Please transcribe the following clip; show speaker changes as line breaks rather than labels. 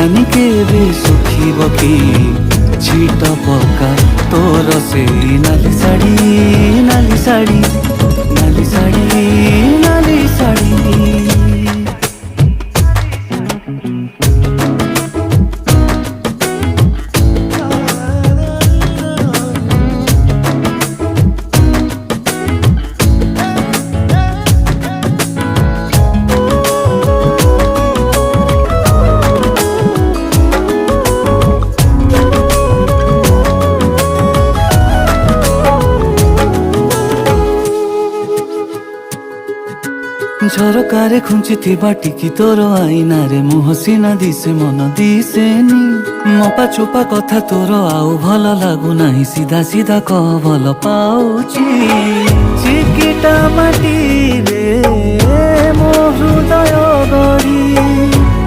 ଜାନି କେବେ ଶୁଖିବ କି ଛିଟ ପକା ତୋର ସେଇ ନାଲି ଶାଢ଼ୀ ନାଲି ଶାଢ଼ୀ ନାଲି ଶାଢ଼ୀ ନାଲି ଶାଢ଼ୀ। ଝରକାରେ ଖୁଞ୍ଚିଥିବା ଟିକି ତୋର ଆଇନାରେ ମୁହଁ ସିନା ଦିଶେ ମନ ଦିଶେନି। ମପା ଚୋପା କଥା ତୋର ଆଉ ଭଲ ଲାଗୁନାହିଁ, ସିଧା ସିଧା କହ ଭଲ ପାଉଛି। ଚିକିଟା ମାଟିରେ ମୋ ହୃଦୟ ଗଢ଼ି